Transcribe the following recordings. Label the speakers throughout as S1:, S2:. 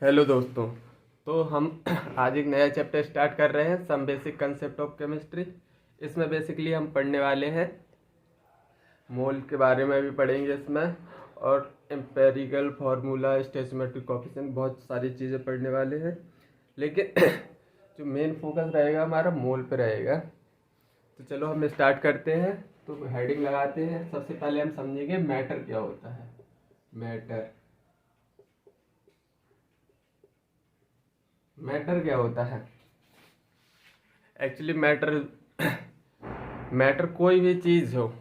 S1: Hello दोस्तों। तो हम आज एक नया चैप्टर स्टार्ट कर रहे हैं, some basic concept of chemistry. इसमें बेसिकली हम पढ़ने वाले हैं मोल के बारे में भी पढ़ेंगे इसमें, और एम्पेरिकल फार्मूला, स्टोइचियोमेट्रिक कोएफिशिएंट, बहुत सारी चीज़ें पढ़ने वाले हैं। लेकिन जो मेन फोकस रहेगा हमारा मोल पे रहेगा। तो चलो हम स्टार्ट करते हैं। तो हेडिंग लगाते हैं। सबसे पहले हम समझेंगे मैटर क्या होता है। मैटर क्या होता है? एक्चुअली मैटर कोई भी चीज़ हो,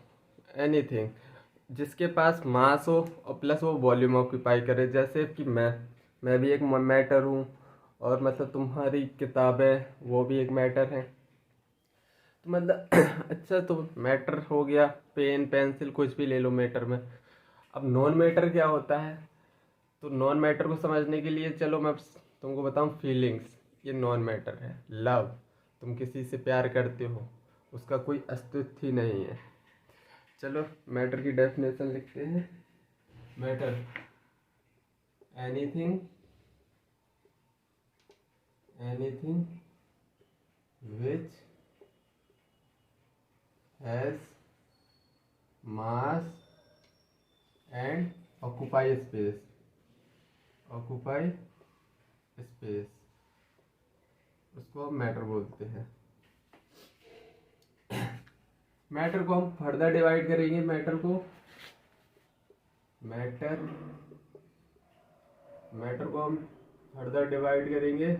S1: एनीथिंग जिसके पास मास हो और प्लस वो वॉल्यूम ऑक्यूपाई करे। जैसे कि मैं भी एक मैटर हूँ, और मतलब तुम्हारी किताबें वो भी एक मैटर है। तो मतलब अच्छा, तो मैटर हो गया, पेन पेंसिल कुछ भी ले लो मैटर में। अब नॉन मैटर क्या होता है? तो नॉन मैटर को समझने के लिए चलो मैं तुमको बताऊं, फीलिंग्स ये नॉन मैटर है। लव, तुम किसी से प्यार करते हो, उसका कोई अस्तित्व ही नहीं है। चलो मैटर की डेफिनेशन लिखते हैं। Matter, anything anything which has mass and occupy space उसको हम मैटर बोलते हैं। मैटर को हम फर्दर डिवाइड करेंगे। मैटर को हम फर्दर डिवाइड करेंगे।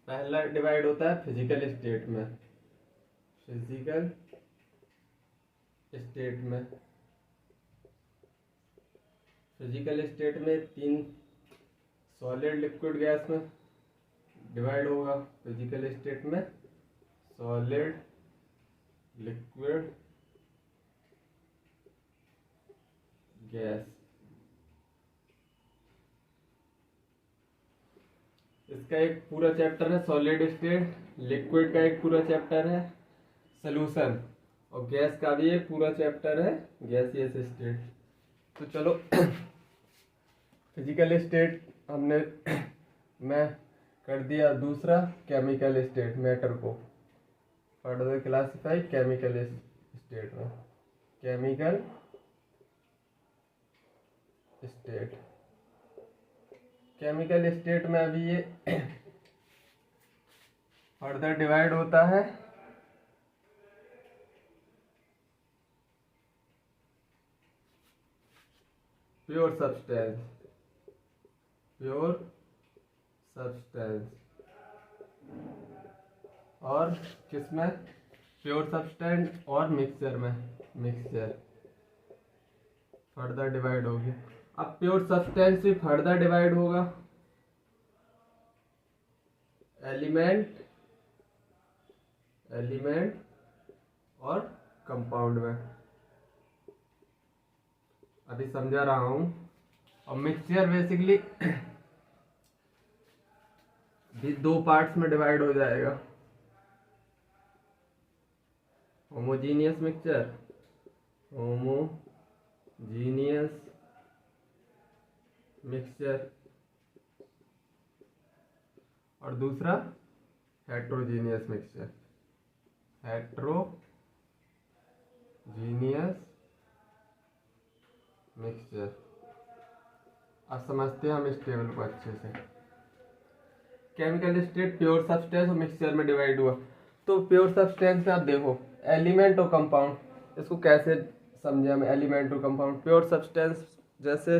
S1: पहला डिवाइड होता है फिजिकल स्टेट में। फिजिकल स्टेट में फिजिकल स्टेट में तीन, सॉलिड, लिक्विड, गैस में डिवाइड होगा। फिजिकल स्टेट में सॉलिड, लिक्विड, गैस। इसका एक पूरा चैप्टर है सॉलिड स्टेट, लिक्विड का एक पूरा चैप्टर है सॉल्यूशन, और गैस का भी एक पूरा चैप्टर है गैसियस स्टेट। तो चलो फिजिकल स्टेट हमने मैं कर दिया। दूसरा केमिकल स्टेट, मैटर को फर्दर क्लासिफाई केमिकल स्टेट में। केमिकल स्टेट, केमिकल स्टेट में अभी ये फर्दर डिवाइड होता है प्योर सब्सटेंस और किसमें? प्योर सब्सटेंस और मिक्सचर में। मिक्सचर फर्दर डिवाइड होगी। अब प्योर सब्सटेंस भी फर्दर डिवाइड होगा एलिमेंट और कंपाउंड में। अभी समझा रहा हूं। और मिक्सचर बेसिकली भी दो पार्ट्स में डिवाइड हो जाएगा। होमोजीनियस मिक्सचर और दूसरा हेट्रोजीनियस मिक्सचर। अब समझते हैं हम इस टेबल को अच्छे से। केमिकल स्टेट प्योर सब्सटेंस और मिक्सचर में डिवाइड हुआ। तो प्योर सब्सटेंस में आप देखो एलिमेंट और कंपाउंड, इसको कैसे समझे हम? एलिमेंट और कंपाउंड, प्योर सब्सटेंस जैसे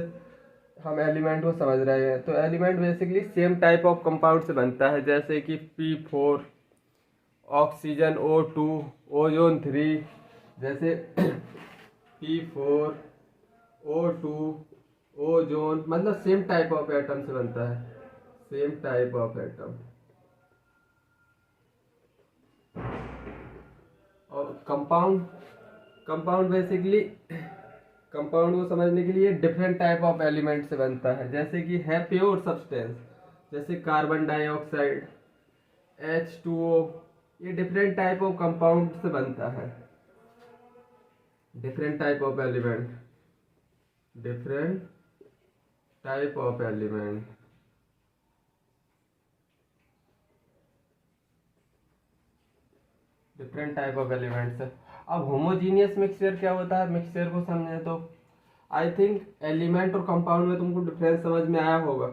S1: हम एलिमेंट को समझ रहे हैं, तो element basically same type of compound से बनता है। जैसे कि P4, ऑक्सीजन O2, ओजोन 3। जैसे P4, O2, ओजोन, मतलब सेम टाइप ऑफ एटम से बनता है। Same type of atom. और कंपाउंड बेसिकली कंपाउंड को समझने के लिए डिफरेंट टाइप ऑफ एलिमेंट से बनता है। जैसे कि है प्योर सब्सटेंस, जैसे कार्बन डाइऑक्साइड, H2O, ये डिफरेंट टाइप ऑफ कंपाउंड से बनता है। Different type of element. Different type of element. Different type of elements. अब होमोजीनियस मिक्सचर क्या होता है, मिक्सचर को समझे तो आई थिंक एलिमेंट और कंपाउंड में तुमको डिफरेंस समझ में आया होगा।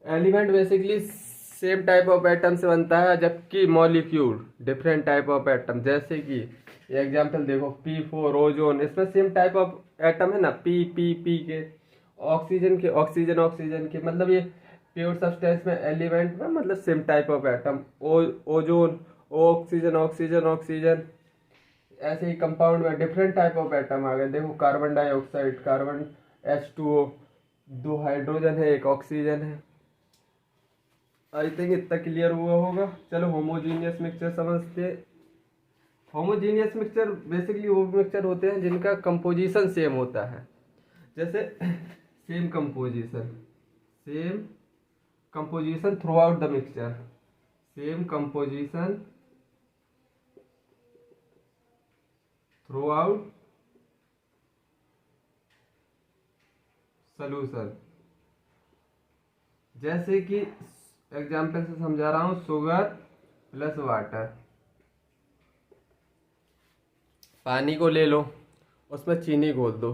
S1: Element basically same type of atom से बनता है, जबकि molecule different type of atom. जैसे कि एग्जांपल देखो P4 ओजोन, इसमें सेम टाइप ऑफ एटम है ना, पी के। ऑक्सीजन ऑक्सीजन के, मतलब ये प्योर सब्सटेंस में एलिमेंट में मतलब same type of atom. Ozone oxygen oxygen oxygen. ऐसे ही कंपाउंड में डिफरेंट टाइप ऑफ एटम आ गए। देखो carbon dioxide, carbon H2O, 2 hydrogen है, 1 ऑक्सीजन है। आई थिंक इतना क्लियर हुआ होगा। चलो होमोजीनियस मिक्सचर समझते। होमोजीनियस मिक्सचर बेसिकली वो मिक्सचर होते हैं जिनका कंपोजिशन सेम होता है। जैसे same composition through out the mixture, same composition through out solution. जैसे कि एग्जाम्पल से समझा रहा हूं, शुगर प्लस वाटर। पानी को ले लो, उसमें चीनी घोल दो,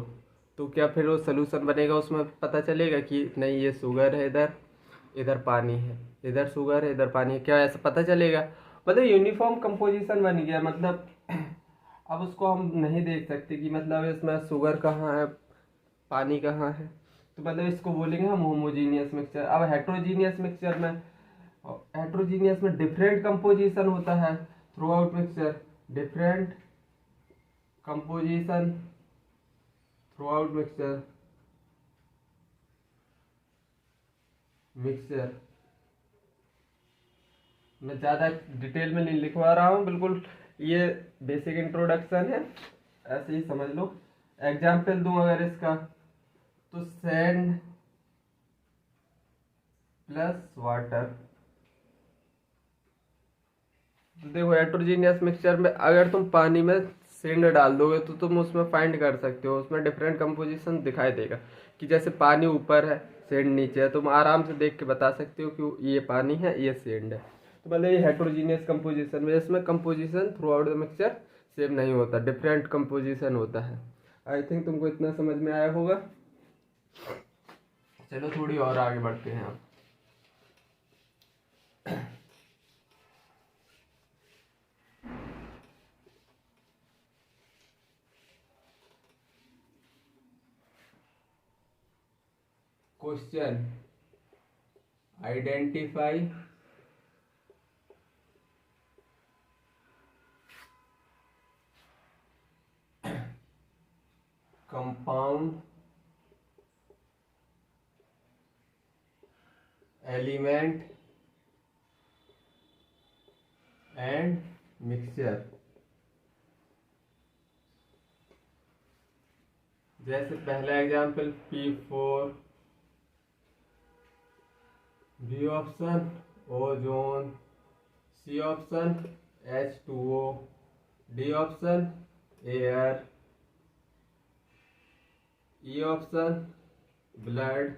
S1: तो क्या फिर वो सलूशन बनेगा? उसमें पता चलेगा कि नहीं ये शुगर है, इधर इधर पानी है, इधर शुगर है, इधर पानी है? क्या ऐसा पता चलेगा? मतलब यूनिफॉर्म कंपोजिशन बन गया। मतलब अब उसको हम नहीं देख सकते कि मतलब इसमें शुगर कहाँ है, पानी कहाँ है। तो मतलब इसको बोलेंगे हम होमोजीनियस मिक्सचर। अब हेट्रोजीनियस में डिफरेंट कंपोजिशन होता है through out mixture, different composition through out mixture. मैं ज़्यादा डिटेल में नहीं लिखवा रहा हूँ, बिल्कुल ये बेसिक इंट्रोडक्शन है, ऐसे ही समझ लो। एग्जाम्पल दूं अगर इसका, तो सैंड प्लस वाटर। तो देखो हेट्रोजीनियस मिक्सचर में अगर तुम पानी में सैंड डाल दोगे तो तुम उसमें फाइंड कर सकते हो, उसमें डिफरेंट कंपोजिशन दिखाई देगा कि जैसे पानी ऊपर है सैंड नीचे है। तुम आराम से देख के बता सकते हो कि ये पानी है ये सैंड है। तो मतलब ये हेट्रोजीनियस कंपोजिशन में, इसमें composition through out the mixture same नहीं होता, डिफरेंट कंपोजिशन होता है। आई थिंक तुमको इतना समझ में आया होगा। चलो थोड़ी और आगे बढ़ते हैं आप। Question, identify compound element and mixture. जैसे पहला example P4, B option ozone, C option H2O, D option air, E option blood,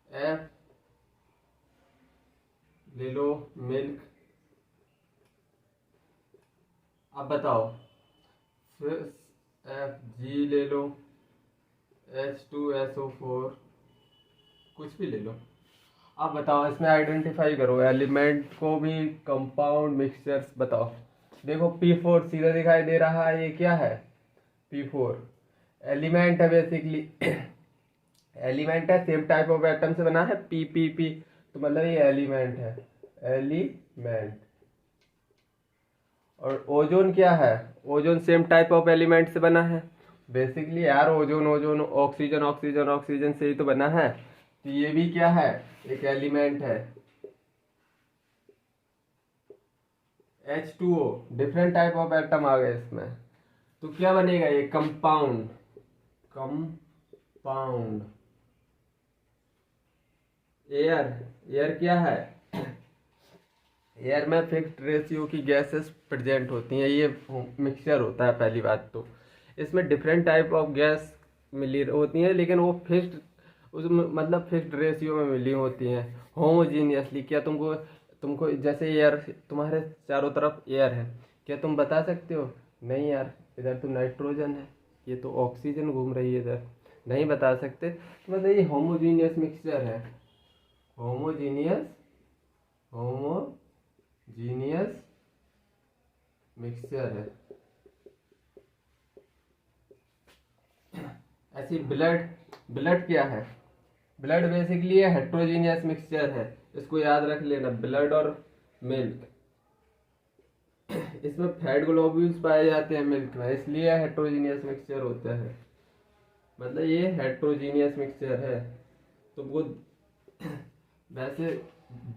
S1: F ले लो मिल्क। अब बताओ, फिर एफ जी ले लो, H2SO4, कुछ भी ले लो। अब बताओ इसमें आइडेंटिफाई करो एलिमेंट को भी, कंपाउंड मिक्सचर्स बताओ। देखो P4 सीधा दिखाई दे रहा है, ये क्या है? P4 एलिमेंट है बेसिकली। एलिमेंट है, सेम टाइप ऑफ एटम से बना है, P तो मतलब ये एलिमेंट है, एलिमेंट। और ओजोन क्या है? Ozone same type of element से बना है बेसिकली यार। ओजोन ऑक्सीजन ऑक्सीजन ऑक्सीजन से ही तो बना है, तो ये भी क्या है? एक एलिमेंट है। H2O different type of atom आ गए इसमें, तो क्या बनेगा ये? कंपाउंड। एयर क्या है? एयर में फिक्स्ड रेशियो की गैसेस प्रेजेंट होती हैं, ये मिक्सचर होता है पहली बात तो। इसमें डिफरेंट टाइप ऑफ गैस मिली होती हैं, लेकिन वो फिक्स्ड, उसमें मतलब फिक्स्ड रेशियो में मिली होती हैं होमोजीनियसली। क्या तुमको तुमको जैसे एयर, तुम्हारे चारों तरफ एयर है, क्या तुम बता सकते हो नहीं यार इधर तो नाइट्रोजन है, ये तो ऑक्सीजन घूम रही है इधर? नहीं बता सकते। तो मतलब ये होमोजीनियस मिक्सचर है, होमोजीनियस होमोजीनियस मिक्सचर है। ऐसी ब्लड, ब्लड क्या है? ब्लड बेसिकली हेट्रोजीनियस मिक्सचर है, इसको याद रख लेना, ब्लड और मिल्क। इसमें फैट ग्लोब्यूल्स पाए जाते हैं मिल्क में, इसलिए हेट्रोजीनियस मिक्सचर होता है। मतलब ये हेट्रोजीनियस मिक्सचर है। तुमको वैसे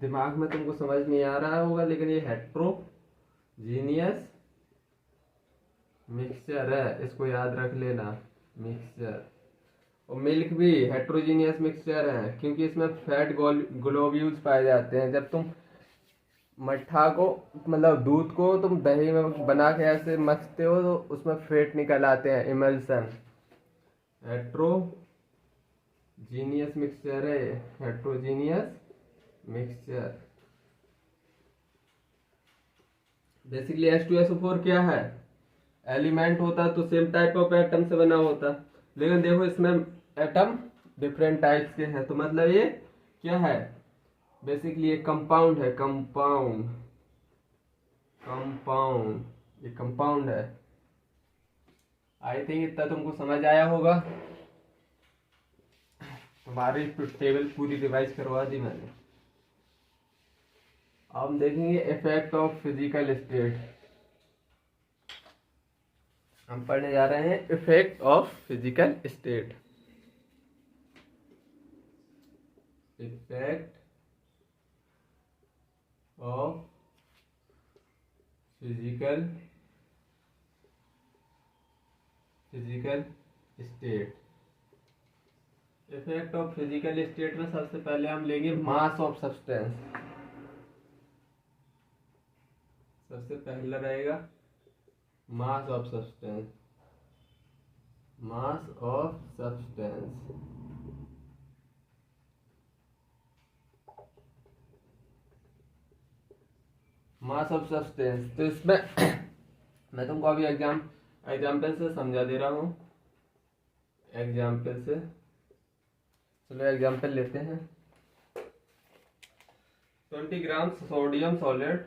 S1: दिमाग में तुमको समझ नहीं आ रहा होगा, लेकिन ये हेट्रोजीनियस मिक्सचर है, इसको याद रख लेना, मिक्सचर। और मिल्क भी हेट्रोजीनियस मिक्सचर है, क्योंकि इसमें फैट ग्लोब्यूल्स पाए जाते हैं। जब तुम मट्ठा को मतलब दूध को तुम दही में बना के ऐसे मथते हो तो उसमें फैट निकल आते हैं, इमल्सन। हेट्रोजीनियस मिक्सचर है, हेट्रोजीनियस मिक्सचर। बेसिकली H2SO4 क्या है? एलिमेंट होता तो सेम टाइप ऑफ एटम से बना होता, लेकिन देखो इसमें एटम डिफरेंट टाइप्स के हैं, तो मतलब ये क्या है? बेसिकली ये कंपाउंड है, कंपाउंड, कंपाउंड, ये कंपाउंड है। आई थिंक इतना तुमको समझ आया होगा। तुम्हारी टेबल पूरी रिवाइज करवा दी मैंने। अब हम देखेंगे इफेक्ट ऑफ फिजिकल स्टेट। हम पढ़ने जा रहे हैं effect of physical state. Effect of physical state. Effect of physical state में सबसे पहले हम लेंगे मास ऑफ सब्सटेंस। सबसे पहला रहेगा mass of substance, mass of substance. Mass of substance, तो इसमें मैं तुमको अभी एग्जाम्पल से समझा दे रहा हूँ, एग्जाम्पल से। चलो एग्जाम्पल लेते हैं। 20 gram sodium solid,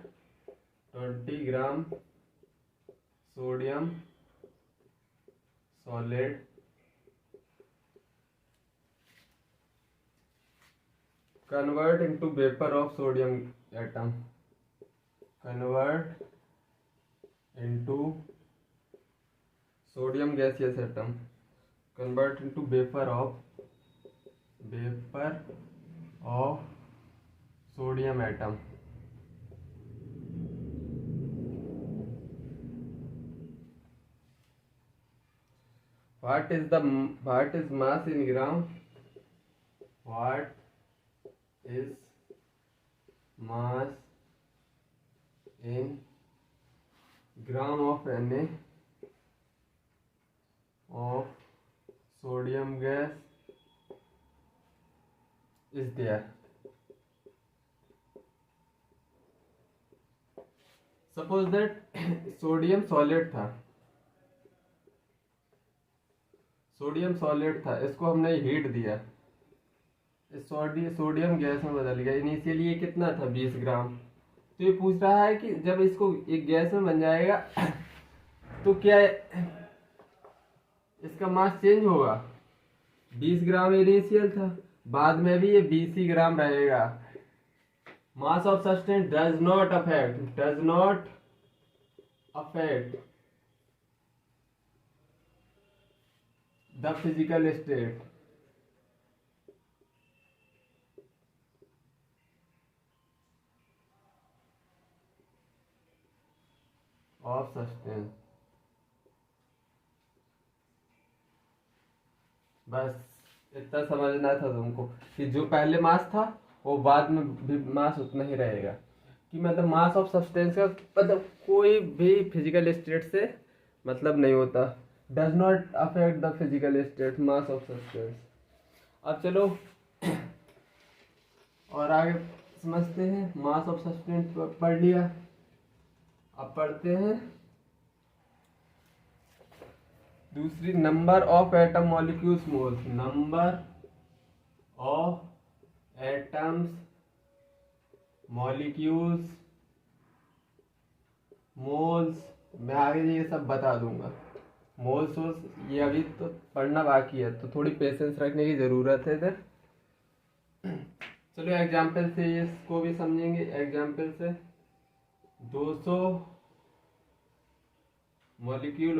S1: 20 gram sodium solid convert into vapor of sodium atom, convert into sodium gaseous atom, convert into vapor of sodium atom. What is mass in gram? What is mass in gram of Na of sodium gas is there? Suppose that sodium solid था, इसको हमने heat दिया, sodium gas में बदल गया। Initially ये कितना था? 20 ग्राम। तो ये पूछ रहा है कि जब इसको एक गैस में बन जाएगा तो क्या इसका मास चेंज होगा? 20 ग्राम इनिशियल था, बाद में भी ये 20 ही ग्राम रहेगा। Mass of substance does not affect the physical state of substance. बस इतना समझना था तुमको कि जो पहले मास था वो बाद में भी मास उतना ही रहेगा। कि मतलब मास ऑफ सब्सटेंस का मतलब कोई भी फिजिकल स्टेट से मतलब नहीं होता। Does not affect the physical state mass of substance. अब चलो और आगे समझते हैं। मास ऑफ सब्सटेंस पढ़ लिया, अब पढ़ते हैं दूसरी, number of atom molecules moles. Number of atoms molecules moles. मैं आगे ये सब बता दूंगा। मोल्स ये अभी तो पढ़ना बाकी है, तो थोड़ी पेशेंस रखने की ज़रूरत है इधर। चलो एग्जाम्पल से इसको भी समझेंगे। एग्जाम्पल से 200 molecule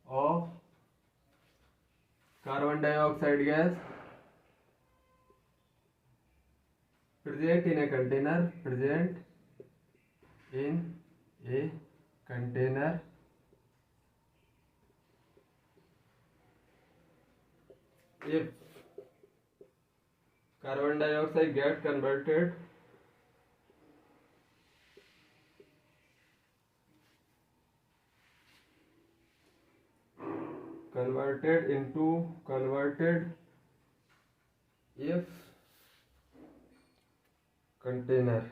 S1: of carbon dioxide gas present in a container, if carbon dioxide get converted if container,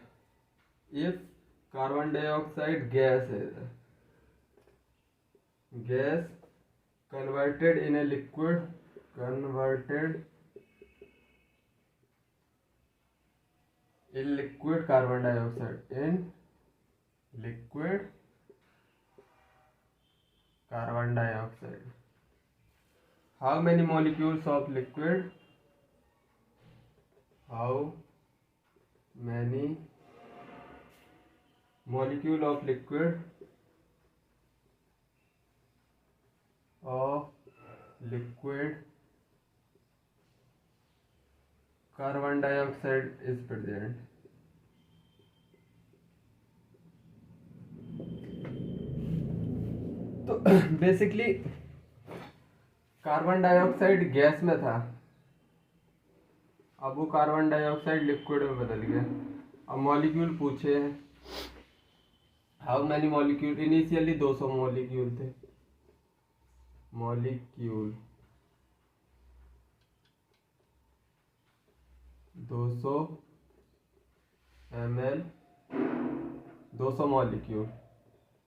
S1: if carbon dioxide gas converted in a liquid, carbon dioxide in liquid carbon dioxide, how many molecules of liquid, how many molecule of liquid carbon dioxide is present। तो basically carbon dioxide gas में था, अब वो carbon dioxide liquid में बदल गया। अब molecule पूछे हैं, how many molecule, initially 200 molecule थे। मॉलिक्यूल 200 ml, 200 मॉलिक्यूल,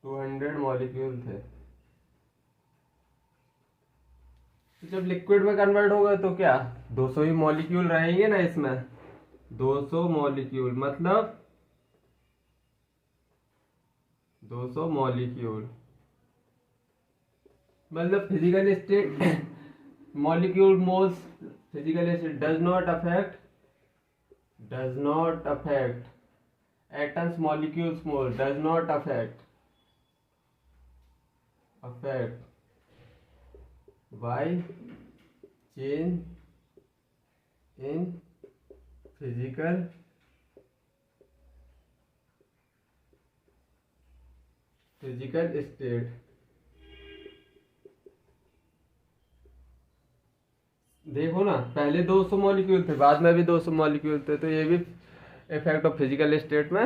S1: 200 मॉलिक्यूल थे। तो जब लिक्विड में कन्वर्ट होगा तो क्या 200 ही मॉलिक्यूल रहेंगे ना इसमें। 200 मॉलिक्यूल मतलब 200 मॉलिक्यूल मतलब physical state molecule moles physical state does not affect atoms molecules mole does not affect by change in physical state। देखो ना, पहले 200 मॉलिक्यूल थे, बाद में भी 200 मॉलिक्यूल थे, तो ये भी इफेक्ट ऑफ फिजिकल स्टेट में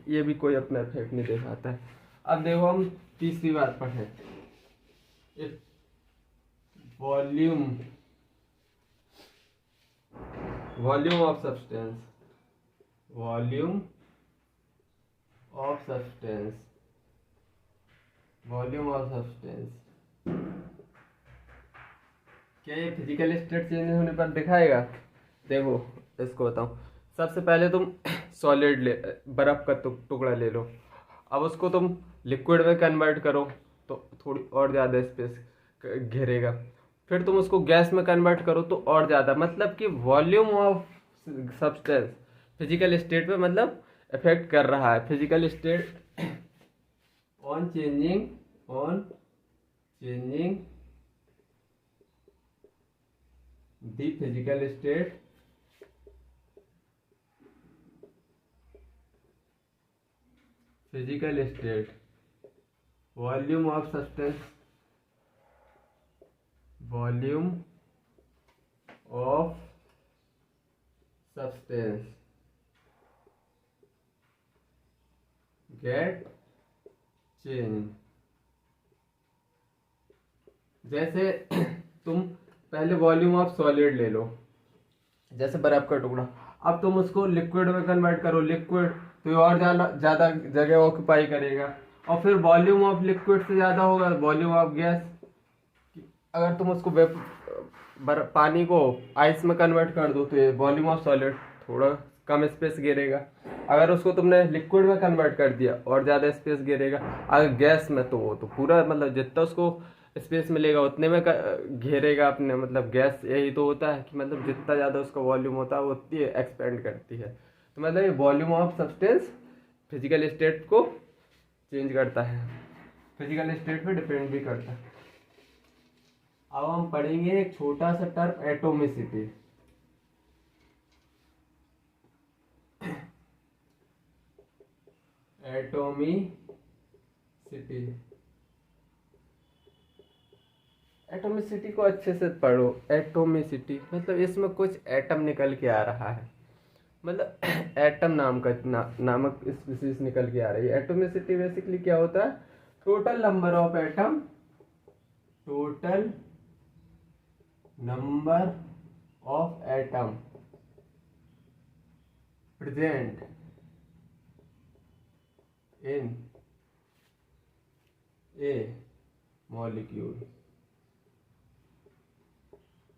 S1: ये भी कोई अपना इफेक्ट नहीं दिखाता है। अब देखो हम तीसरी बात पढ़े, volume of substance, volume of substance क्या ये फिजिकल स्टेट चेंज होने पर दिखाएगा। देखो इसको बताऊं, सबसे पहले तुम सॉलिड बर्फ का टुकड़ा ले लो, अब उसको तुम लिक्विड में कन्वर्ट करो तो थोड़ी और ज़्यादा स्पेस घेरेगा, फिर तुम उसको गैस में कन्वर्ट करो तो और ज़्यादा, मतलब कि volume of substance physical state पे मतलब इफेक्ट कर रहा है। Physical state on changing the physical state volume of substance get change जैसे तुम पहले वॉल्यूम ऑफ सॉलिड ले लो, जैसे बर्फ का टुकड़ा, अब तुम उसको लिक्विड में कन्वर्ट करो, लिक्विड तो ये और ज़्यादा जगह ऑक्यूपाई करेगा, और फिर वॉल्यूम ऑफ लिक्विड से ज़्यादा होगा वॉल्यूम ऑफ गैस। अगर तुम उसको पानी को आइस में कन्वर्ट कर दो तो ये वॉल्यूम ऑफ सॉलिड थोड़ा कम स्पेस घेरेगा। अगर उसको तुमने लिक्विड में कन्वर्ट कर दिया और ज़्यादा स्पेस घेरेगा। अगर गैस में तो वो तो पूरा मतलब जितना उसको स्पेस मिलेगा उतने में घेरेगा अपने, मतलब गैस यही तो होता है कि मतलब जितना ज़्यादा उसका वॉल्यूम होता है वो उतनी एक्सपेंड करती है। तो मतलब ये volume of substance physical state को चेंज करता है, फिजिकल स्टेट पे डिपेंड भी करता है। अब हम पढ़ेंगे एक छोटा सा टर्म एटोमिसिटी। एटोमिसिटी, एटोमिसिटी को अच्छे से पढ़ो। एटोमिसिटी मतलब इसमें कुछ एटम निकल के आ रहा है, मतलब एटम नाम का नामक स्पीशीज निकल के आ रही है। एटोमिसिटी बेसिकली क्या होता है? Total number of atom, total number of atom present in a molecule.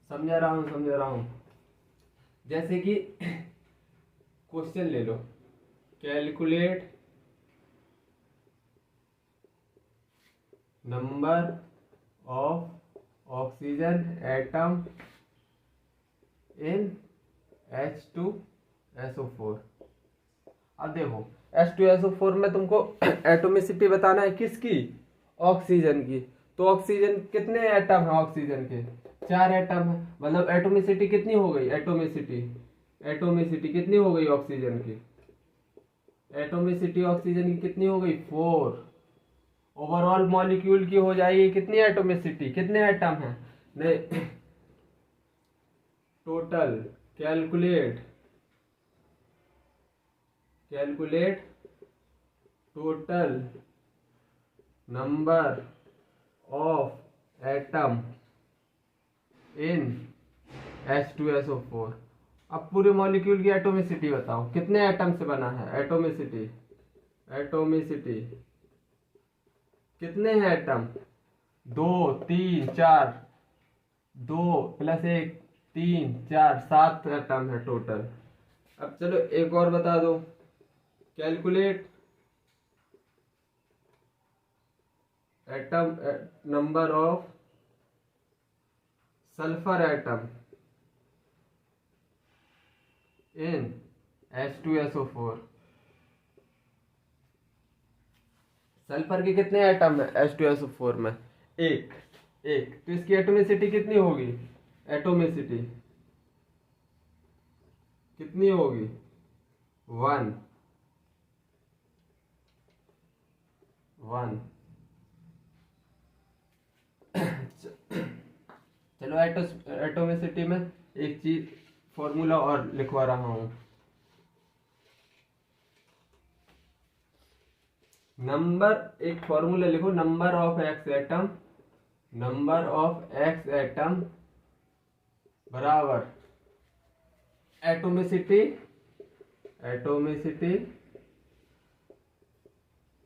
S1: समझा रहा हूं। जैसे कि क्वेश्चन ले लो, calculate number of oxygen atom in H2SO4। अब देखो H2SO4 में तुमको एटोमिसिटी बताना है किसकी? ऑक्सीजन की। तो ऑक्सीजन कितने एटम है? ऑक्सीजन के 4 एटम है, मतलब एटोमिसिटी कितनी हो गई? एटोमिसिटी कितनी हो गई ऑक्सीजन की? एटोमिसिटी ऑक्सीजन की कितनी हो गई? 4। ओवरऑल मॉलिक्यूल की हो जाएगी कितनी एटोमिसिटी? कितने एटम है? नहीं, total calculate total number of atom in H2SO4। अब पूरे मॉलिक्यूल की एटोमिसिटी बताओ, कितने एटम से बना है? एटोमिसिटी कितने हैं एटम? 2 3 4, 2 + 1 3 4 7 एटम है टोटल। अब चलो एक और बता दो, calculate atom number of sulphur atom in H2SO4। Sulphur के कितने एटम है H2SO4 में? एक। तो इसकी एटोमिसिटी कितनी होगी? एटोमिसिटी कितनी होगी? 1। चलो एटोमिसिटी में एक चीज फॉर्मूला और लिखवा रहा हूं। एक फॉर्मूला लिखो, नंबर ऑफ एक्स एटम बराबर atomicity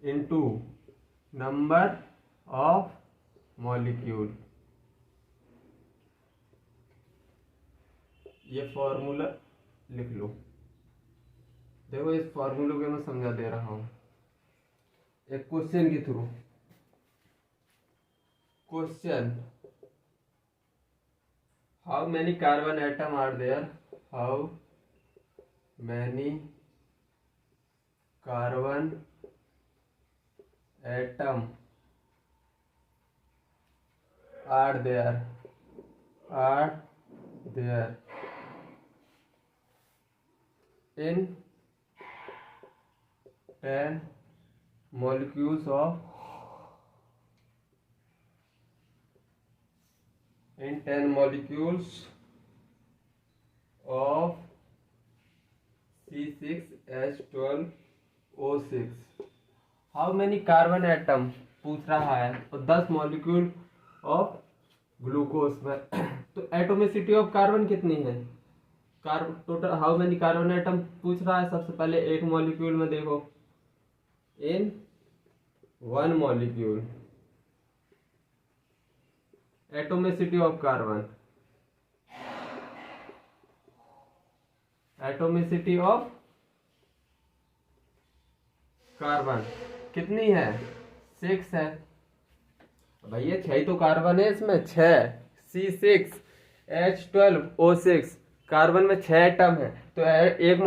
S1: into number of molecule. ये फॉर्मूला लिख लो। देखो इस फॉर्मूले को मैं समझा दे रहा हूं एक क्वेश्चन के थ्रू। Question, how many carbon atom are there? How many carbon atom are there in 10 molecules of C6H12O6। How many carbon atom पूछ रहा है, और 10 मॉलिक्यूल ऑफ ग्लूकोज में। तो एटोमिसिटी ऑफ कार्बन कितनी है? Carbon total how many carbon atom पूछ रहा है। सबसे पहले एक मॉलिक्यूल में देखो, in one molecule atomicity of carbon, atomicity of carbon कितनी है? 6 है। भैया 6 तो कार्बन है इसमें, 6 C6H12O6 कार्बन में 6 एटम है। तो एक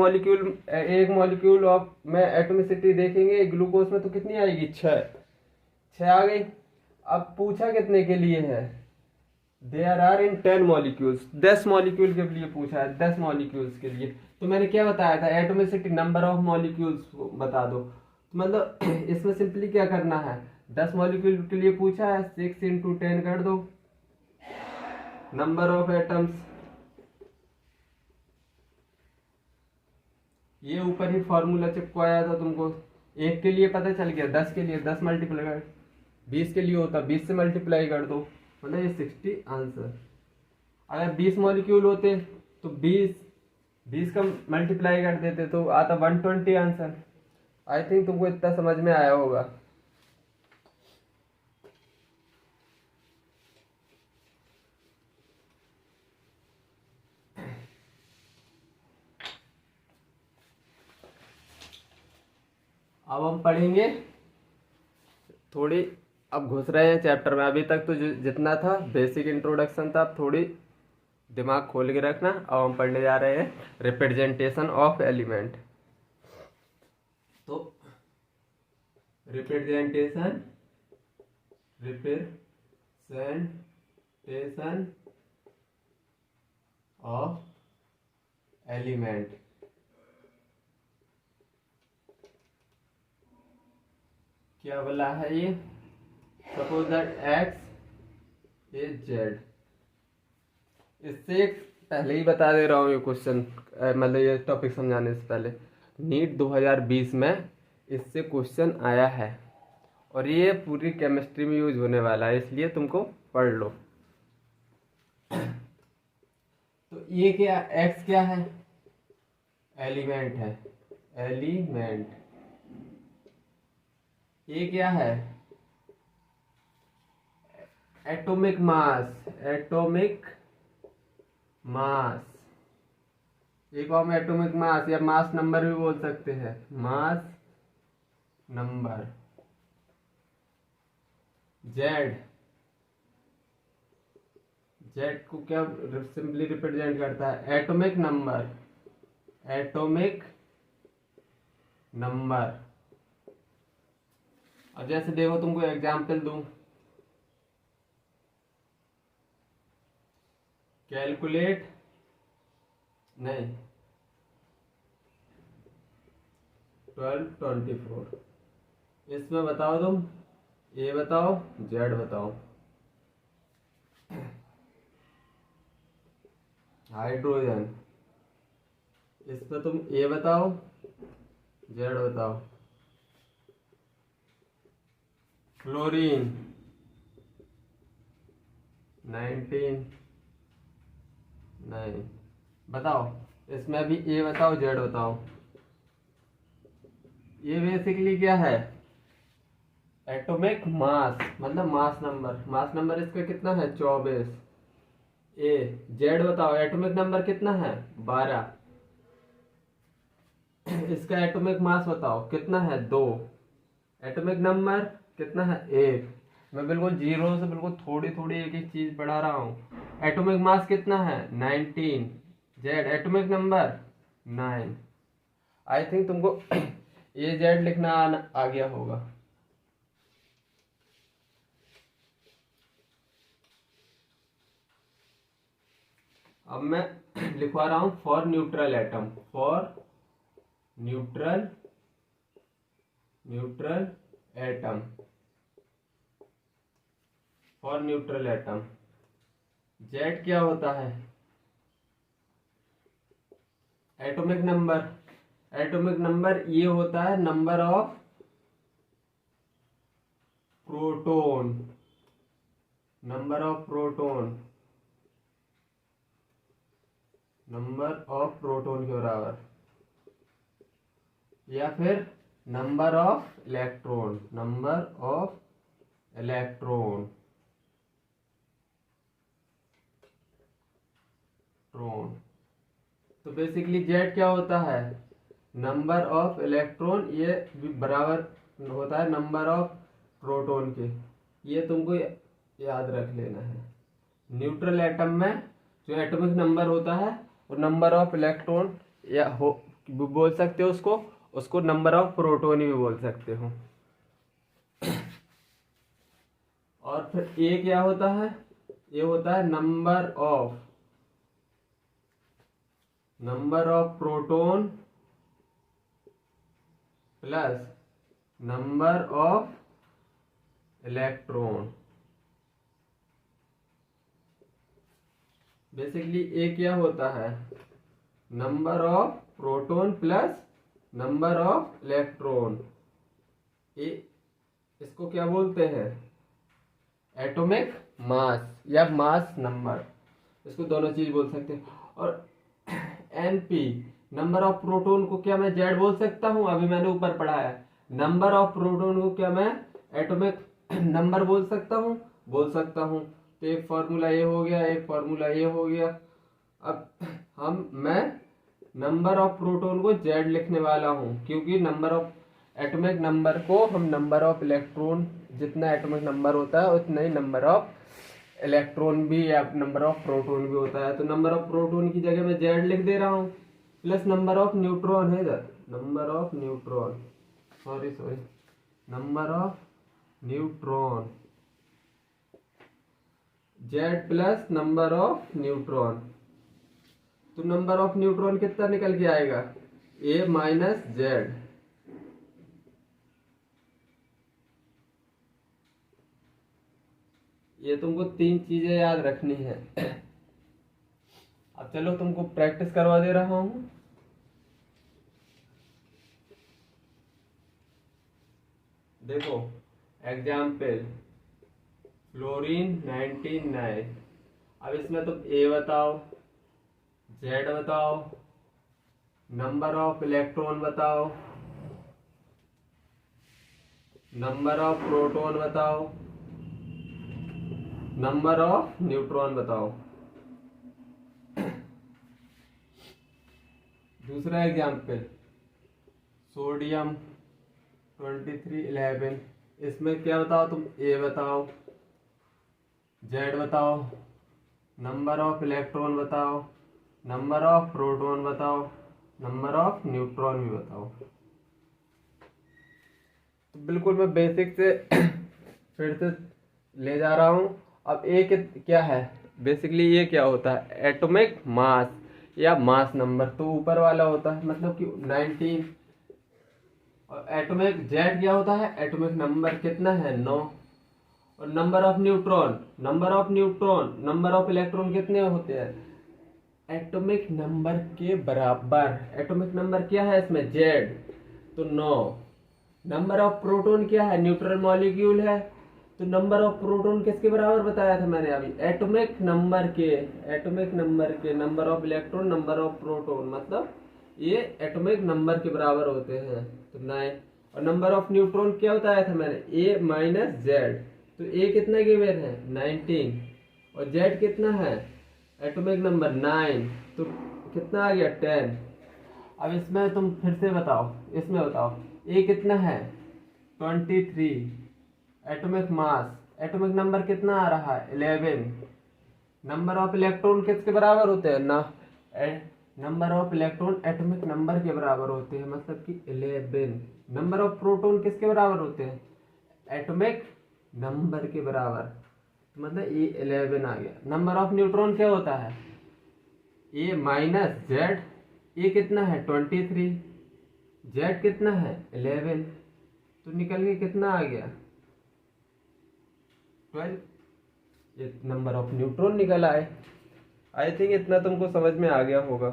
S1: मॉलिक्यूल ऑफ में एटोमिसिटी देखेंगे ग्लूकोज में तो कितनी आएगी? 6 आ गई। अब पूछा कितने के लिए है? There are in 10 molecules, 10 molecule के लिए पूछा है, 10 मॉलिक्यूल्स के लिए। तो मैंने क्या बताया था? एटोमिसिटी नंबर ऑफ मॉलिक्यूल्स बता दो। तो मतलब इसमें सिंपली क्या करना है, 10 मॉलिक्यूल के लिए पूछा है, 6 इंटू 10 कर दो, नंबर ऑफ एटम्स। ये ऊपर ही फॉर्मूला चिपकाया था तुमको, एक के लिए पता चल गया, 10 के लिए 10 मल्टीप्लाई कर, 20 के लिए होता 20 से मल्टीप्लाई कर दो, मतलब ये 60 आंसर। अगर 20 मॉलिक्यूल होते तो 20 का मल्टीप्लाई कर देते तो आता 120 आंसर। आई थिंक तुमको इतना समझ में आया होगा। अब हम पढ़ेंगे थोड़ी, अब घुस रहे हैं चैप्टर में। अभी तक तो जितना था बेसिक इंट्रोडक्शन था, अब थोड़ी दिमाग खोल के रखना। अब हम पढ़ने जा रहे हैं रिप्रेजेंटेशन ऑफ एलिमेंट। तो रिप्रेजेंटेशन ऑफ एलिमेंट। क्या बोला है ये? Suppose that x is z। इससे पहले ही बता दे रहा हूँ, ये क्वेश्चन मतलब ये टॉपिक समझाने से पहले, नीट 2020 में इससे क्वेश्चन आया है और ये पूरी केमिस्ट्री में यूज होने वाला है, इसलिए तुमको पढ़ लो। तो ये क्या, x क्या है? एलिमेंट है, एलिमेंट। ये क्या है? Atomic mass, atomic mass. एक और एटॉमिक मास या मास नंबर भी बोल सकते हैं, मास नंबर। जेड, जेड को क्या सिंपली रिप्रेजेंट करता है? Atomic number, atomic number. अब जैसे देखो तुमको एग्जाम्पल दूं, कैलकुलेट नहीं 1224, इसमें बताओ तुम, ए बताओ, जेड बताओ। हाइड्रोजन, इसमें तुम ए बताओ, जेड बताओ। फ्लोरीन 19 नहीं, बताओ इसमें भी ए बताओ, जेड बताओ। ये बेसिकली क्या है? एटॉमिक मास, मतलब मास नंबर। मास नंबर इसका कितना है? 24। ए जेड बताओ, एटॉमिक नंबर कितना है? 12। इसका एटॉमिक मास बताओ कितना है? 2। एटॉमिक नंबर कितना है? 1। मैं बिल्कुल जीरो से बिल्कुल थोड़ी थोड़ी एक एक चीज बढ़ा रहा हूँ। एटॉमिक मास कितना है? 19। Z atomic number 9। I think तुमको ये जेड लिखना आ गया होगा। अब मैं लिखवा रहा हूं for neutral atom, for neutral atom, for neutral atom. Z क्या होता है? Atomic number. एटॉमिक नंबर ये होता है number of proton, number of proton, number of proton के बराबर, या फिर number of electron, number of electron Tron. तो बेसिकली जेड क्या होता है, नंबर ऑफ इलेक्ट्रॉन, ये भी बराबर होता है नंबर ऑफ प्रोटॉन के। ये तुमको याद रख लेना है। न्यूट्रल एटम में जो एटॉमिक नंबर होता है वो नंबर ऑफ इलेक्ट्रॉन या हो बोल सकते हो उसको, उसको नंबर ऑफ प्रोटॉन भी बोल सकते हो। और फिर ए क्या होता है, ये होता है number of proton plus number of electron. Basically A क्या होता है, number of proton plus number of electron. A इसको क्या बोलते हैं, एटॉमिक मास या मास नंबर, इसको दोनों चीज बोल सकते हैं। और एनपी, नंबर ऑफ प्रोटॉन को क्या मैं जेड बोल सकता हूं, अभी मैंने ऊपर पढ़ा है। नंबर ऑफ प्रोटॉन को क्या मैं एटॉमिक नंबर बोल सकता हूं, बोल सकता हूं। तो एक फॉर्मूला ये हो गया, एक फॉर्मूला ये हो गया। अब मैं नंबर ऑफ प्रोटॉन को जेड लिखने वाला हूं, क्योंकि नंबर ऑफ एटॉमिक नंबर को हम नंबर ऑफ इलेक्ट्रॉन, जितना एटॉमिक नंबर होता है उतना ही नंबर ऑफ इलेक्ट्रॉन भी या नंबर ऑफ प्रोटॉन भी होता है। तो नंबर ऑफ प्रोटॉन की जगह मैं जेड लिख दे रहा हूँ, प्लस नंबर ऑफ न्यूट्रॉन है इधर, number of neutron, sorry number of neutron, Z plus number of neutron. तो नंबर ऑफ न्यूट्रॉन कितना निकल के आएगा, ए माइनस जेड। ये तुमको तीन चीजें याद रखनी है। अब चलो तुमको प्रैक्टिस करवा दे रहा हूं। देखो एग्जाम्पल, फ्लोरीन 99। अब इसमें तुम ए बताओ, जेड बताओ, नंबर ऑफ इलेक्ट्रॉन बताओ, नंबर ऑफ प्रोटॉन बताओ, नंबर ऑफ न्यूट्रॉन बताओ। दूसरा एग्जाम्पल, सोडियम 2311। इसमें क्या बताओ तुम, ए बताओ, जेड बताओ, नंबर ऑफ इलेक्ट्रॉन बताओ, नंबर ऑफ प्रोटॉन बताओ, नंबर ऑफ न्यूट्रॉन भी बताओ। तो बिल्कुल मैं बेसिक से फिर से ले जा रहा हूँ। अब ए क्या है, बेसिकली ये क्या होता है, एटॉमिक मास या मास नंबर। तो ऊपर वाला होता है मतलब कि 19। और एटॉमिक जेड क्या होता है, एटॉमिक नंबर कितना है, 9। और number of neutron, number of electron कितने होते हैं, एटॉमिक नंबर के बराबर। एटॉमिक नंबर क्या है इसमें, जेड, तो 9। नंबर ऑफ प्रोटॉन क्या है, न्यूट्रल मॉलिक्यूल है, तो नंबर ऑफ प्रोटॉन किसके बराबर बताया था मैंने अभी, एटॉमिक नंबर के number of electron, number of proton, मतलब ये एटॉमिक नंबर के बराबर होते हैं, तो 9। और नंबर ऑफ न्यूट्रॉन क्या बताया था मैंने, ए माइनस जेड। तो ए कितना गिवन है, 19, और जेड कितना है, एटॉमिक नंबर 9, तो कितना आ गया, 10। अब इसमें तुम फिर से बताओ, इसमें बताओ ए कितना है, 23। एटॉमिक मास, एटॉमिक नंबर कितना आ रहा है, 11। नंबर ऑफ इलेक्ट्रॉन किसके बराबर होते हैं ना, number of electron atomic number के बराबर होते हैं, मतलब कि 11। नंबर ऑफ प्रोटॉन किसके बराबर होते हैं, एटॉमिक नंबर के बराबर, तो मतलब ये 11 आ गया। नंबर ऑफ न्यूट्रॉन क्या होता है, ए माइनस जेड। ए कितना है, 23, जेड कितना है, 11, तो निकल के कितना आ गया, 12। ये नंबर ऑफ न्यूट्रॉन निकल आए। आई थिंक इतना तुमको समझ में आ गया होगा।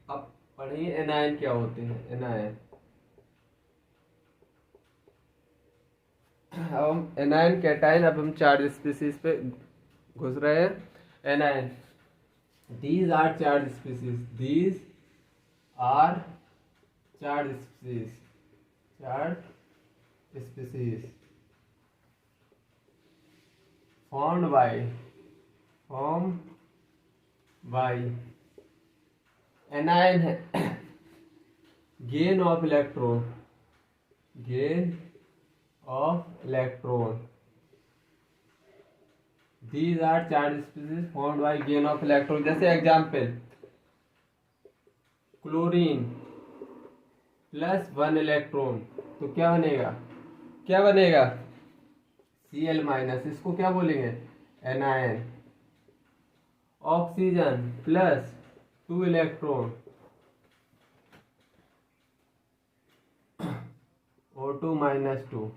S1: अब पढ़िए एनायन क्या होते हैं। एनायन, अब हम एनायन कैटायन, अब हम चार्ज स्पीसीज पे घुस रहे हैं। Anion, these are charged species, these are charged species, charged species formed by anion है gain of electron, gain of electron, these are charged species formed by gain of electron। जैसे example, chlorine plus 1 electron, तो क्या बनेगा, क्या बनेगा, Cl minus, इसको क्या बोलेंगे, anion. Oxygen plus 2 electron, O2 minus 2,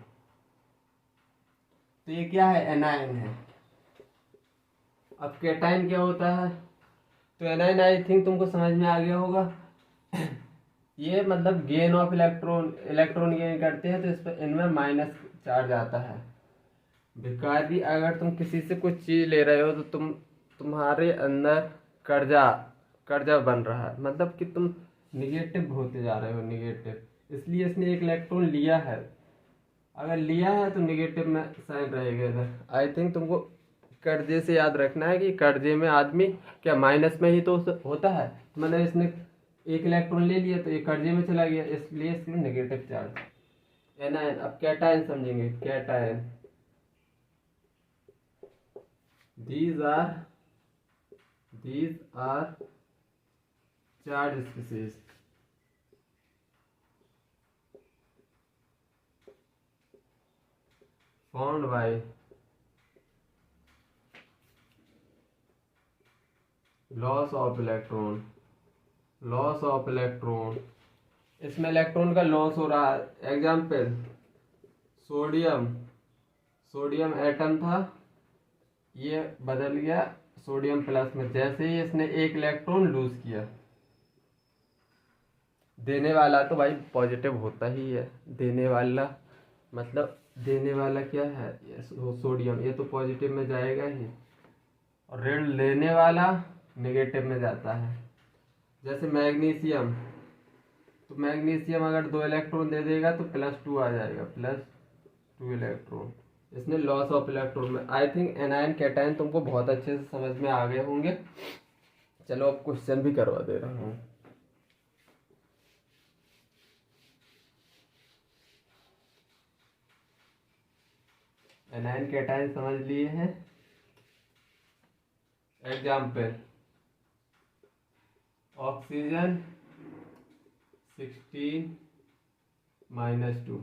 S1: तो ये क्या है, एनायन है। अब कैटायन क्या होता है, तो एनायन आई थिंक तुमको समझ में आ गया होगा। ये मतलब gain of electron, electron gain करते हैं तो इस पर इनमें माइनस चार्ज आता है। भिखारी, अगर तुम किसी से कुछ चीज ले रहे हो तो तुम्हारे अंदर कर्जा बन रहा है, मतलब कि तुम निगेटिव होते जा रहे हो, निगेटिव, इसलिए इसने एक इलेक्ट्रॉन लिया है। अगर लिया है तो निगेटिव में साइन रहेगा इधर। आई थिंक तुमको कर्जे से याद रखना है कि कर्जे में आदमी क्या माइनस में ही तो होता है, मतलब इसने एक इलेक्ट्रॉन ले लिया तो ये कर्जे में चला गया, इसलिए इसमें नेगेटिव चार्ज। एनायन, अब कैटायन समझेंगे। Cation, these are charged species formed by loss of electron, इसमें इलेक्ट्रॉन का लॉस हो रहा है। एग्जाम्पल, सोडियम एटम था, ये बदल गया सोडियम प्लस में, जैसे ही इसने एक इलेक्ट्रॉन लूज किया। देने वाला तो भाई पॉजिटिव होता ही है, देने वाला मतलब देने वाला क्या है, सोडियम, ये तो पॉजिटिव में जाएगा ही, और ऋण लेने वाला नेगेटिव में जाता है। जैसे मैग्नीशियम, तो मैग्नीशियम अगर 2 इलेक्ट्रॉन दे देगा तो +2 आ जाएगा, +2 इलेक्ट्रॉन, इसने लॉस ऑफ इलेक्ट्रॉन में। आई थिंक एनायन कैटायन तुमको बहुत अच्छे से समझ में आ गए होंगे। चलो अब क्वेश्चन भी करवा दे रहा हूँ। एनायन कैटायन समझ लिए हैं। एग्जाम्पल, ऑक्सीजन 16 - 2,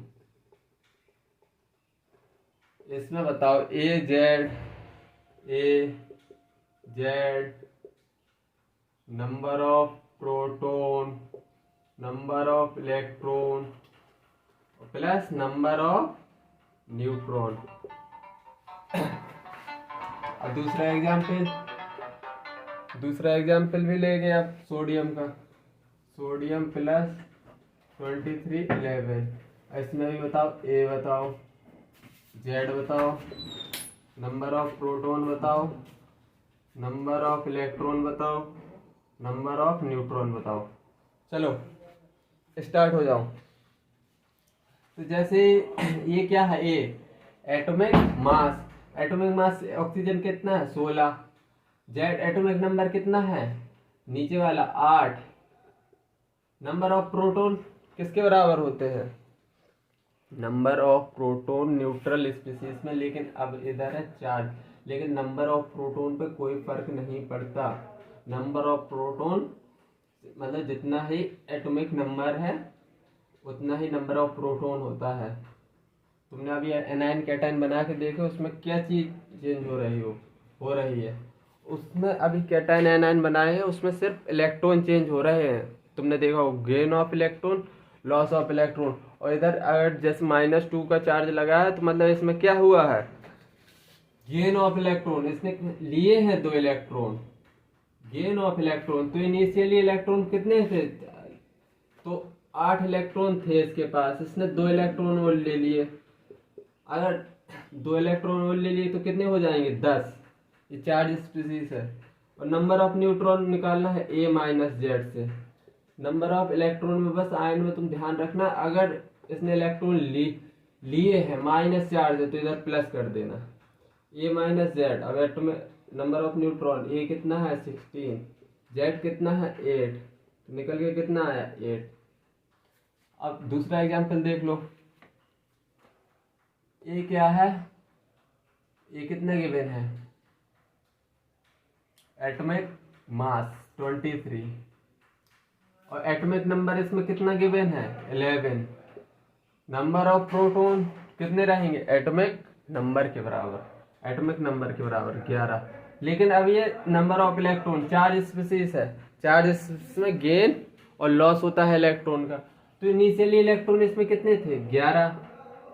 S1: इसमें बताओ A Z number of proton, number of electron plus number of neutron. अब दूसरा एग्जाम्पल भी लेंगे आप सोडियम का, सोडियम प्लस 23 11, इसमें भी बताओ ए बताओ, जेड बताओ, नंबर ऑफ प्रोटॉन बताओ, नंबर ऑफ इलेक्ट्रॉन बताओ, नंबर ऑफ न्यूट्रॉन बताओ। चलो स्टार्ट हो जाओ। तो जैसे ये क्या है, ए एटॉमिक मास ऑक्सीजन कितना है 16, जेड एटॉमिक नंबर कितना है नीचे वाला 8, नंबर ऑफ प्रोटॉन किसके बराबर होते हैं, number of proton neutral species में, लेकिन अब इधर है चार्ज, लेकिन नंबर ऑफ प्रोटॉन पे कोई फर्क नहीं पड़ता। नंबर ऑफ प्रोटॉन मतलब जितना ही एटॉमिक नंबर है उतना ही नंबर ऑफ प्रोटॉन होता है। तुमने अभी एनायन कैटायन बना के देखे, उसमें क्या चीज चेंज हो रही है, उसमें अभी कैटायन एनायन बनाए हैं, उसमें सिर्फ इलेक्ट्रॉन चेंज हो रहे हैं। तुमने देखा हो gain of electron, loss of electron, और इधर अगर जैसे -2 का चार्ज लगा है तो मतलब इसमें क्या हुआ है, गेन ऑफ इलेक्ट्रॉन, इसने लिए हैं 2 इलेक्ट्रॉन, गेन ऑफ इलेक्ट्रॉन, तो इनिशियली इलेक्ट्रॉन कितने थे, तो 8 इलेक्ट्रॉन थे इसके पास, इसने 2 इलेक्ट्रॉन और ले लिए। अगर 2 इलेक्ट्रॉन और ले लिए तो कितने हो जाएंगे, 10। ये चार्ज स्पीसीज है। और नंबर ऑफ न्यूट्रॉन निकालना है ए माइनस जेड से। नंबर ऑफ इलेक्ट्रॉन में बस आयन में तुम ध्यान रखना, अगर इसने इलेक्ट्रॉन लिए हैं माइनस चार्ज है तो इधर प्लस कर देना, ए माइनस जेड। अब एटॉमिक नंबर ऑफ न्यूट्रॉन, ए कितना है 16, जेड कितना है 8, तो निकल के कितना आया 8। अब दूसरा एग्जांपल देख लो, ए क्या है, ए कितना गिवन है, एटॉमिक मास 23, और एटॉमिक नंबर इसमें कितना गिवन है 11। नंबर ऑफ प्रोटॉन कितने रहेंगे, एटॉमिक नंबर के बराबर, एटॉमिक नंबर के बराबर 11। लेकिन अब ये number of electron, charge species है, चार्ज में गेन और लॉस होता है इलेक्ट्रॉन का। तो इनिशियली इलेक्ट्रॉन इसमें कितने थे 11,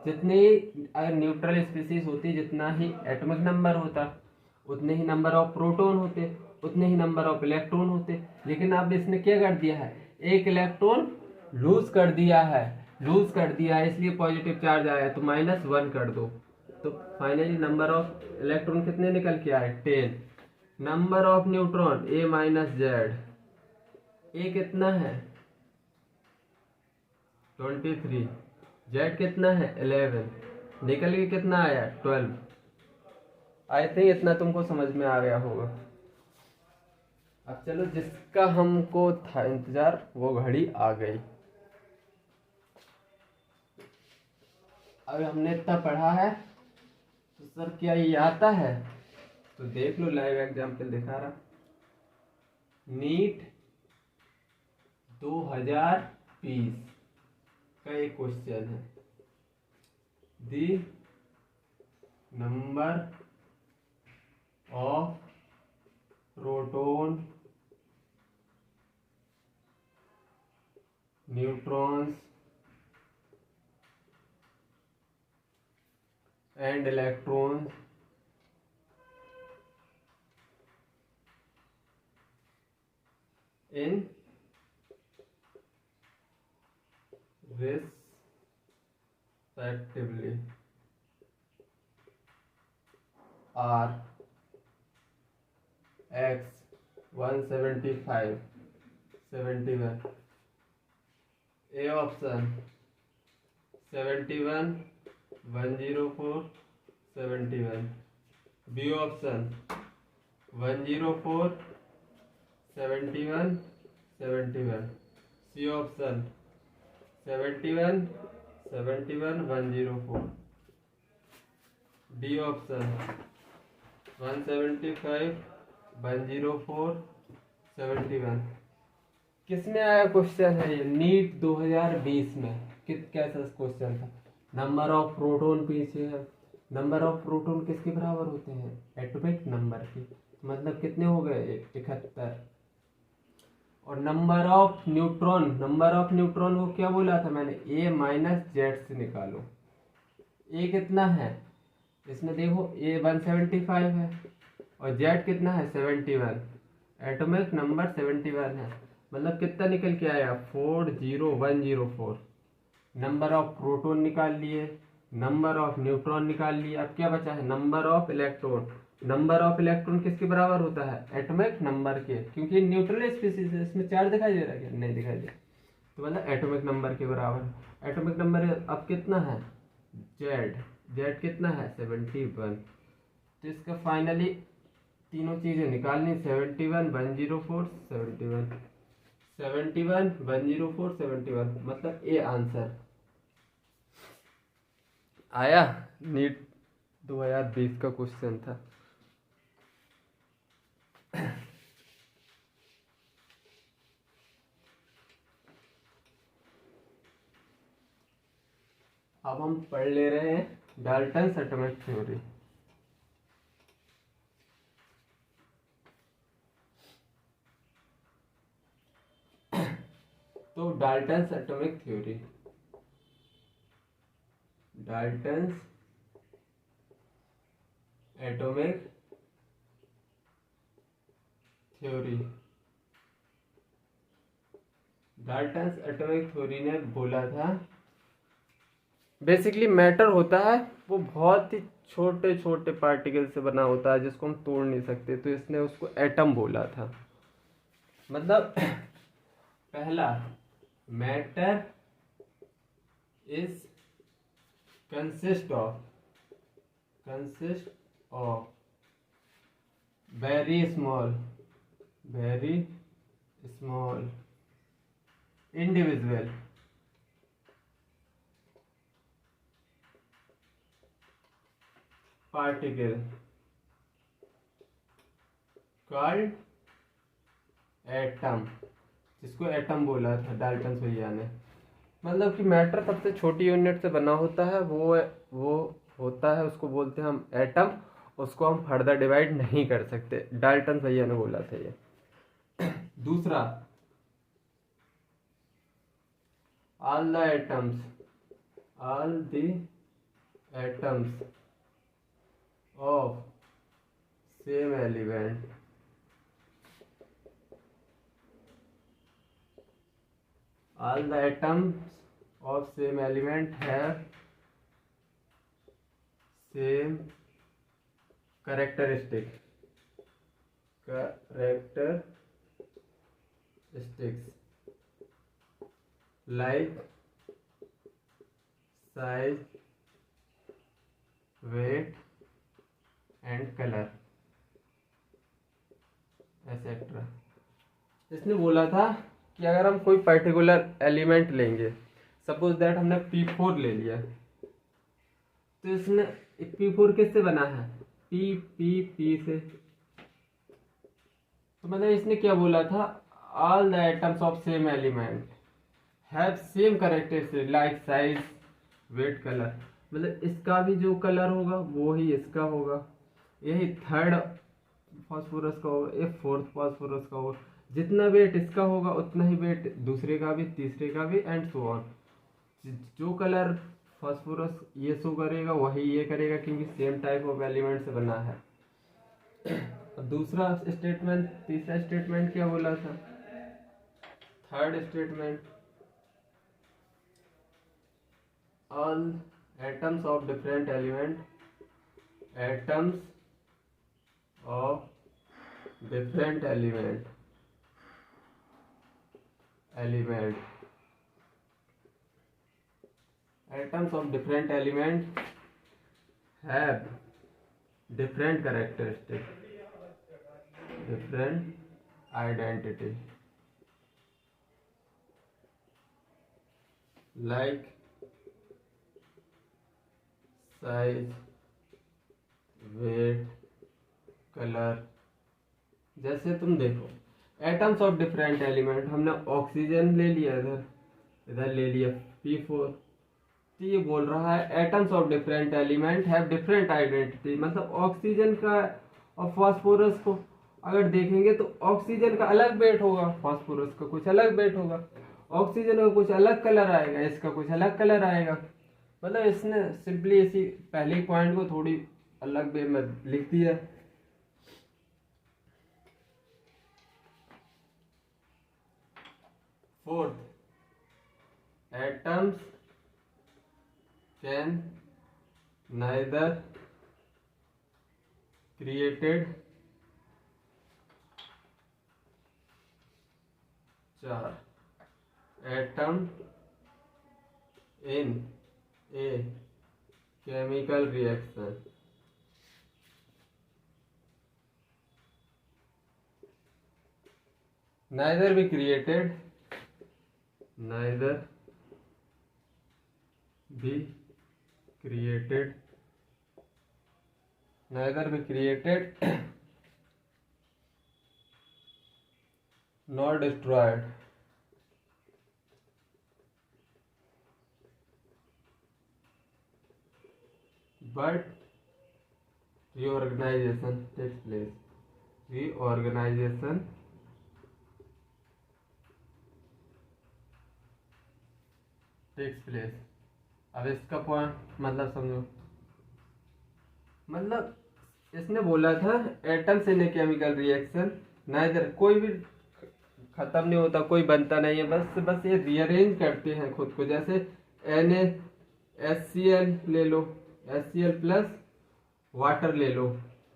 S1: जितने ही अगर न्यूट्रल स्पीसीज होती जितना ही एटॉमिक नंबर होता उतने ही नंबर ऑफ प्रोटॉन होते, उतने ही नंबर ऑफ इलेक्ट्रॉन होते। लेकिन अब इसने क्या कर दिया है, एक इलेक्ट्रॉन लूज कर दिया है, लूज कर दिया है इसलिए पॉजिटिव चार्ज आया, तो -1 कर दो, तो फाइनली नंबर ऑफ इलेक्ट्रॉन कितने निकल के आए 10। Number of neutron A minus Z, A कितना है 23, जेड कितना है 11, निकल के कितना आया 12। आई थिंक इतना तुमको समझ में आ गया होगा। अब चलो, जिसका हमको था इंतजार वो घड़ी आ गई। अब हमने इतना पढ़ा है तो सर क्या ये आता है, तो देख लो लाइव एग्जाम्पल दिखा रहा। नीट 2020 का एक क्वेश्चन है, the number of proton, neutrons and electrons in respectively are x 175 71, A option 71 104 71, B option 104 71 71, C option 71 71 104, D option 175 104 71। किसमें आया क्वेश्चन है ये, नीट 2020 में। कैसा क्वेश्चन था, नंबर ऑफ प्रोटॉन पीछे है, नंबर ऑफ प्रोटॉन किसके बराबर होते हैं एटॉमिक नंबर के, मतलब कितने हो गए 71। और number of neutron, number of neutron को क्या बोला था मैंने, ए माइनस जेड से निकालो। ए कितना है इसमें देखो, ए 175 है और जेड कितना है 71, एटॉमिक नंबर 71 है, मतलब कितना निकल के आया 40104। नंबर ऑफ प्रोटॉन निकाल लिए, नंबर ऑफ न्यूट्रॉन निकाल लिए, अब क्या बचा है number of electron. Number of electron किसके बराबर होता है एटॉमिक नंबर के, क्योंकि न्यूट्रल स्पीसीज है, इसमें चार्ज दिखाई दे रहा है क्या, नहीं दिखाई दे, तो मतलब एटॉमिक नंबर के बराबर। एटॉमिक नंबर अब कितना है जेड, जेड कितना है 71। तो इसका फाइनली तीनों चीजें निकालनी, 71 104 71, 71 104 71, मतलब ए आंसर आया। नीट 2020 का क्वेश्चन था। अब हम पढ़ ले रहे हैं डाल्टन्स एटॉमिक थ्योरी। तो Dalton's atomic theory, Dalton's atomic theory, Dalton's atomic theory ने बोला था बेसिकली मैटर होता है वो बहुत ही छोटे छोटे पार्टिकल से बना होता है जिसको हम तोड़ नहीं सकते, तो इसने उसको एटम बोला था। मतलब पहला, matter is consist of very small individual particle called atom, जिसको एटम बोला था डाल्टन भैया ने। मतलब कि मैटर सबसे छोटी यूनिट से बना होता है, वो होता है, उसको बोलते हैं हम एटम। उसको हम फर्दर डिवाइड नहीं कर सकते, डाल्टन भैया ने बोला था ये। दूसरा, all the atoms of same element have same characteristics like size, weight and color etc. इसने बोला था कि अगर हम कोई पर्टिकुलर एलिमेंट लेंगे, सपोज दैट हमने P4 ले लिया, तो इसने P4 किससे बना है? P से। तो मतलब इसने क्या बोला था, all the atoms of same element have same characteristic like size, weight, colour. मतलब इसका भी जो कलर होगा वो ही इसका होगा, यही थर्ड फास्फोरस का होगा, ये फोर्थ फास्फोरस का होगा। जितना वेट इसका होगा उतना ही वेट दूसरे का भी, तीसरे का भी एंड सो ऑन। जो कलर फास्फोरस ये शो करेगा वही ये करेगा, क्योंकि सेम टाइप ऑफ एलिमेंट से बना है। दूसरा स्टेटमेंट, तीसरा स्टेटमेंट क्या बोला था? Third statement, all atoms of different element have different characteristics, different identity, like size, weight, colour. जैसे तुम देखो, एटम्स ऑफ डिफरेंट एलिमेंट, हमने ऑक्सीजन ले लिया, इधर ले लिया P4, तो ये बोल रहा है atoms of different element have different identity. मतलब ऑक्सीजन का और फास्फोरस को अगर देखेंगे तो ऑक्सीजन का अलग वेट होगा, फास्फोरस का कुछ अलग वेट होगा, ऑक्सीजन का कुछ अलग कलर आएगा, इसका कुछ अलग कलर आएगा। मतलब इसने सिंपली इसी पहले पॉइंट को थोड़ी अलग वे में लिख दिया। Fourth, atoms can neither created, 4 atom in a chemical reaction neither be created nor destroyed but reorganization takes place. अब इसका पॉइंट मतलब समझो। मतलब इसने बोला था atoms in a chemical reaction neither, कोई भी खत्म नहीं होता, कोई बनता नहीं है, बस ये रीअरेंज करते हैं खुद को। जैसे NaHCl ले लो, HCl प्लस वाटर ले लो,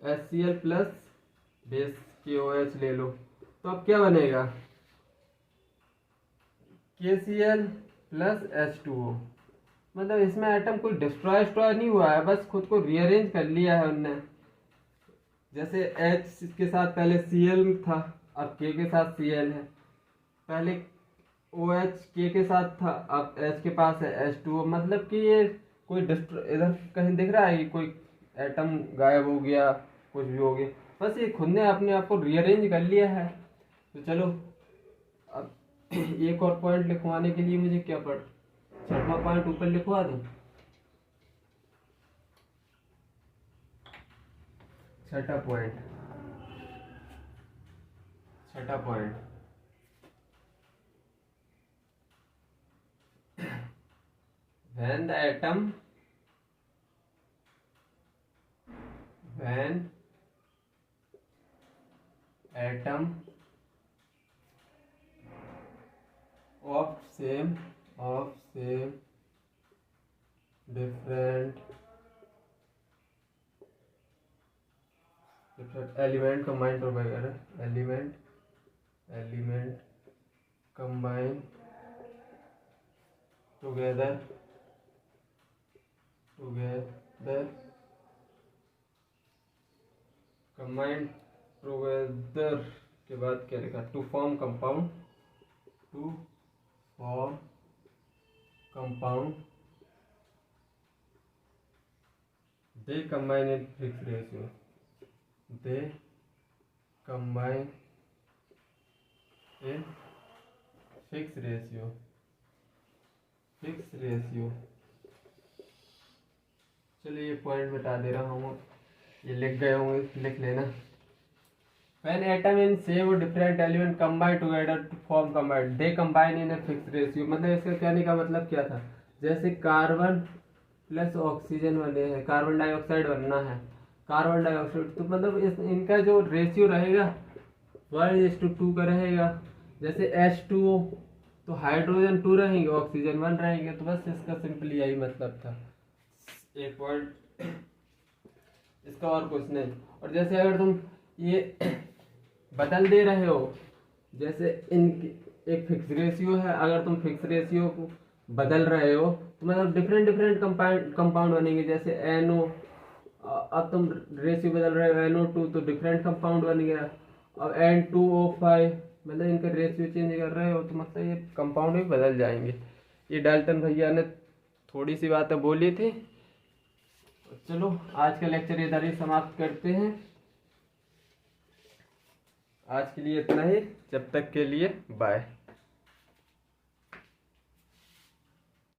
S1: HCl प्लस बेस KOH ले लो, तो अब क्या बनेगा? KCl plus H2O। मतलब इसमें एटम कोई डिस्ट्रॉय नहीं हुआ है, बस खुद को रीअरेंज कर लिया है उनने। जैसे H के साथ पहले Cl था, अब K के साथ Cl है। पहले OH K के साथ था, अब H के पास है H2O। मतलब कि ये कोई इधर कहीं दिख रहा है कि कोई एटम गायब हो गया, कुछ भी हो गया, बस ये खुद ने अपने आप को रीअरेंज कर लिया है। तो चलो अब एक और पॉइंट लिखवाने के लिए मुझे क्या पड़, छठवां पॉइंट ऊपर लिखवा दूं। छठा point when the atom of same different element combine तो वगैरह element combine together combine together के बाद क्या लिखा? to form compound they combine in fixed ratio, fixed ratio। चलिए ये पॉइंट मिटा दे रहा हूँ, ये लिख गए होंगे, लिख लेना। When atom in same or different element combine together to form combine, they combine in a fixed ratio। मतलब इसका कहने का मतलब क्या था? जैसे कार्बन प्लस ऑक्सीजन बने हैं, कार्बन डाइऑक्साइड बनना है, कार्बन डाइऑक्साइड, तो मतलब इनका जो रेशियो रहेगा 1:2 का रहेगा। जैसे H2O तो हाइड्रोजन 2 रहेंगे, ऑक्सीजन 1 रहेंगे। तो बस इसका सिंपली यही मतलब था, एक पॉइंट, इसका और कुछ नहीं। और जैसे अगर तुम ये बदल दे रहे हो, जैसे इनकी एक फिक्स रेशियो है, अगर तुम फिक्स रेशियो को बदल रहे हो तो मतलब डिफरेंट कंपाउंड बनेंगे। जैसे NO, अब तुम रेशियो बदल रहे हो NO2 तो डिफरेंट कंपाउंड बन गया। अब N2O5, मतलब इनका रेशियो चेंज कर रहे हो तो मतलब ये कंपाउंड भी बदल जाएंगे। ये डाल्टन भैया ने थोड़ी सी बातें बोली थी। चलो आज का लेक्चर इधर ही समाप्त करते हैं। आज के लिए इतना ही, जब तक के लिए बाय।